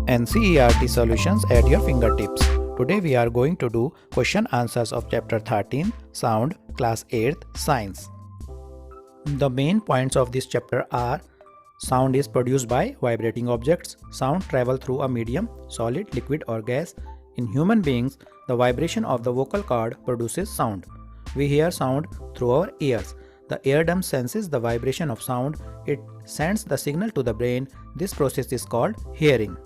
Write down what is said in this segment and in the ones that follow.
NCERT solutions at your fingertips. Today we are going to do question answers of chapter 13 Sound class 8th Science. The main points of this chapter are: sound is produced by vibrating objects. Sound travels through a medium, solid, liquid or gas. In human beings, the vibration of the vocal cord produces sound. We hear sound through our ears. The eardrum senses the vibration of sound. It sends the signal to the brain. This process is called hearing.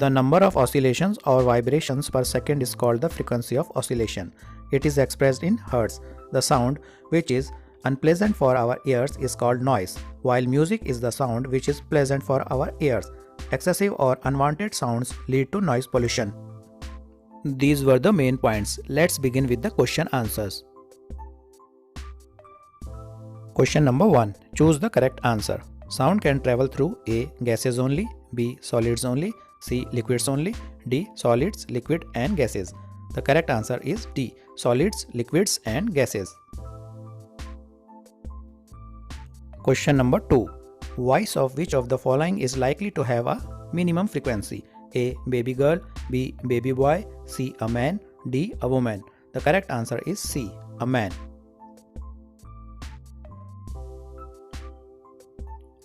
The number of oscillations or vibrations per second is called the frequency of oscillation. It is expressed in hertz. The sound, which is unpleasant for our ears, is called noise, while music is the sound which is pleasant for our ears. Excessive or unwanted sounds lead to noise pollution. These were the main points. Let's begin with the question answers. Question number 1. Choose the correct answer. Sound can travel through A. Gases only, B. Solids only, C. Liquids only, D. Solids, liquid and gases. The correct answer is D. Solids, liquids and gases. Question number 2. Voice of which of the following is likely to have a minimum frequency? A. Baby girl, B. Baby boy, C. A man, D. A woman. The correct answer is C. A man.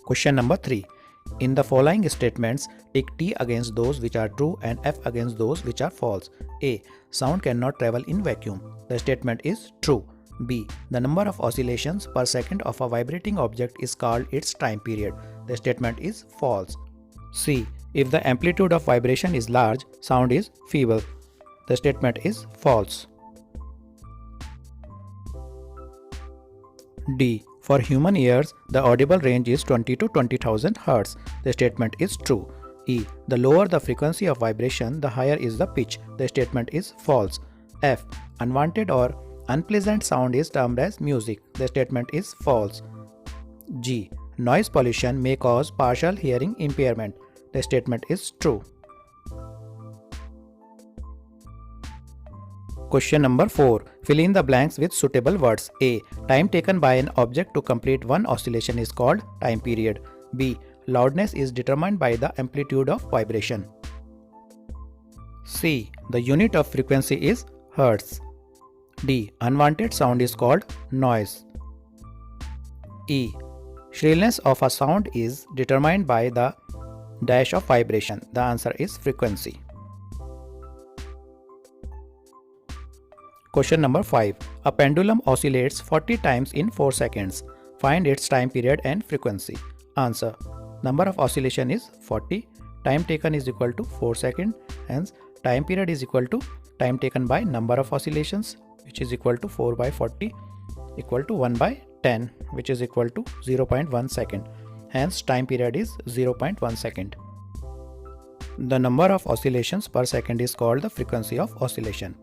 Question number 3. In the following statements, tick T against those which are true and F against those which are false. A. Sound cannot travel in vacuum. The statement is true. B. The number of oscillations per second of a vibrating object is called its time period. The statement is false. C. If the amplitude of vibration is large, sound is feeble. The statement is false. D. For human ears, the audible range is 20 to 20,000 Hz. The statement is true. E. The lower the frequency of vibration, the higher is the pitch. The statement is false. F. Unwanted or unpleasant sound is termed as music. The statement is false. G. Noise pollution may cause partial hearing impairment. The statement is true. Question number 4. Fill in the blanks with suitable words. A. Time taken by an object to complete one oscillation is called time period. B. Loudness is determined by the amplitude of vibration. C. The unit of frequency is hertz. D. Unwanted sound is called noise. E. Shrillness of a sound is determined by the dash of vibration. The answer is frequency. Question number 5. A pendulum oscillates 40 times in 4 seconds. Find its time period and frequency. Answer. Number of oscillation is 40. Time taken is equal to 4 seconds. Hence, time period is equal to time taken by number of oscillations, which is equal to 4 by 40 equal to 1 by 10, which is equal to 0.1 second. Hence, time period is 0.1 second. The number of oscillations per second is called the frequency of oscillation.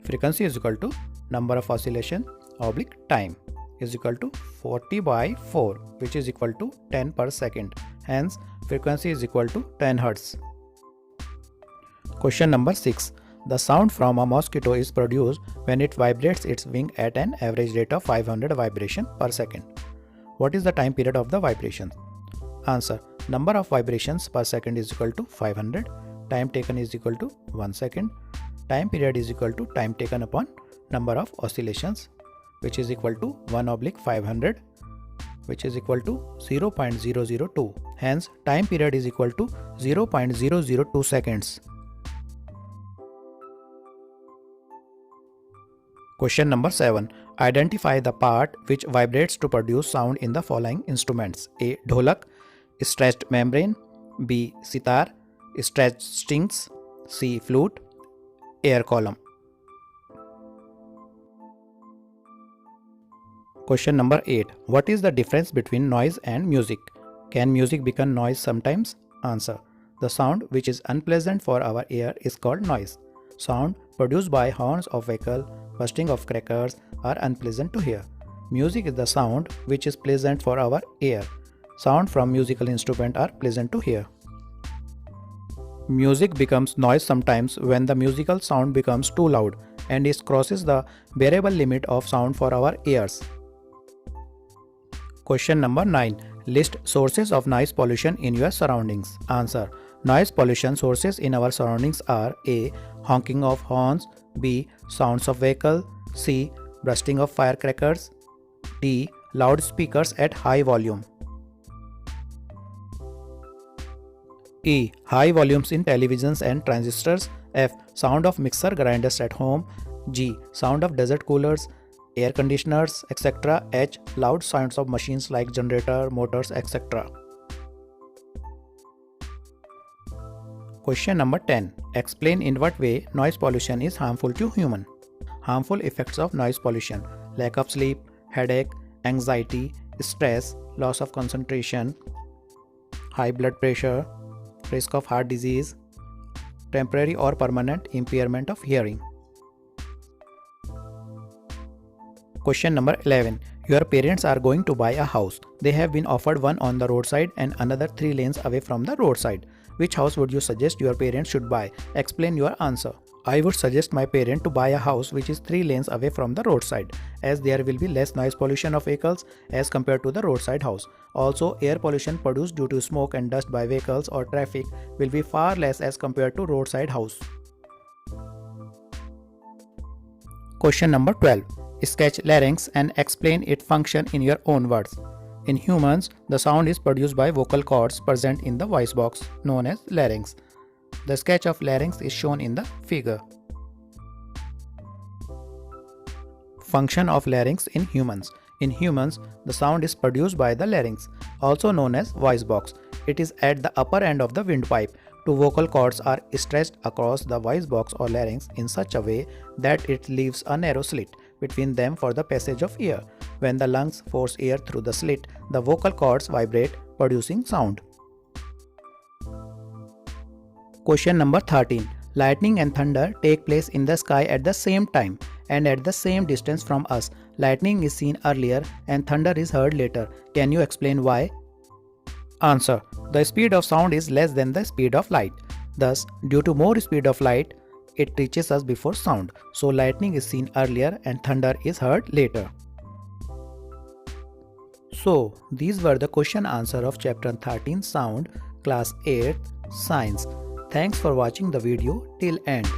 Frequency is equal to number of oscillation oblique time is equal to 40 by 4, which is equal to 10 per second. Hence, frequency is equal to 10 Hz. Question number 6. The sound from a mosquito is produced when it vibrates its wing at an average rate of 500 vibration per second. What is the time period of the vibration? Answer. Number of vibrations per second is equal to 500. Time taken is equal to 1 second. Time period is equal to time taken upon number of oscillations, which is equal to 1/500, which is equal to 0.002. Hence, time period is equal to 0.002 seconds. Question number 7. Identify the part which vibrates to produce sound in the following instruments. A. Dholak, stretched membrane. B. Sitar, stretched strings. C. Flute, air column. Question number 8. What is the difference between noise and music? Can music become noise sometimes? Answer. The sound which is unpleasant for our ear is called noise. Sound produced by horns of vehicle, bursting of crackers are unpleasant to hear. Music is the sound which is pleasant for our ear. Sound from musical instrument are pleasant to hear. Music becomes noise sometimes when the musical sound becomes too loud and it crosses the bearable limit of sound for our ears. Question number 9. List sources of noise pollution in your surroundings. Answer. Noise pollution sources in our surroundings are A. Honking of horns, B. Sounds of vehicle, C. Bursting of firecrackers, D. Loudspeakers at high volume. E. High volumes in televisions and transistors. F. Sound of mixer grinders at home. G. Sound of desert coolers, air conditioners, etc. H. Loud sounds of machines like generator, motors, etc. Question number 10. Explain in what way noise pollution is harmful to human. Harmful effects of noise pollution: lack of sleep, headache, anxiety, stress, loss of concentration, high blood pressure, risk of heart disease, temporary or permanent impairment of hearing. Question number 11. Your parents are going to buy a house. They have been offered one on the roadside and another 3 lanes away from the roadside. Which house would you suggest your parents should buy? Explain your answer. I would suggest my parent to buy a house which is 3 lanes away from the roadside, as there will be less noise pollution of vehicles as compared to the roadside house. Also, air pollution produced due to smoke and dust by vehicles or traffic will be far less as compared to roadside house. Question number 12. Sketch larynx and explain its function in your own words. In humans, the sound is produced by vocal cords present in the voice box known as larynx. The sketch of larynx is shown in the figure. Function of larynx in humans. In humans, the sound is produced by the larynx, also known as voice box. It is at the upper end of the windpipe. Two vocal cords are stretched across the voice box or larynx in such a way that it leaves a narrow slit between them for the passage of air. When the lungs force air through the slit, the vocal cords vibrate, producing sound. Question number 13. Lightning and thunder take place in the sky at the same time and at the same distance from us. Lightning is seen earlier and thunder is heard later. Can you explain why? Answer. The speed of sound is less than the speed of light. Thus, due to more speed of light, it reaches us before sound. So lightning is seen earlier and thunder is heard later. So, these were the question answer of chapter 13 Sound, class 8 Science. Thanks for watching the video till end.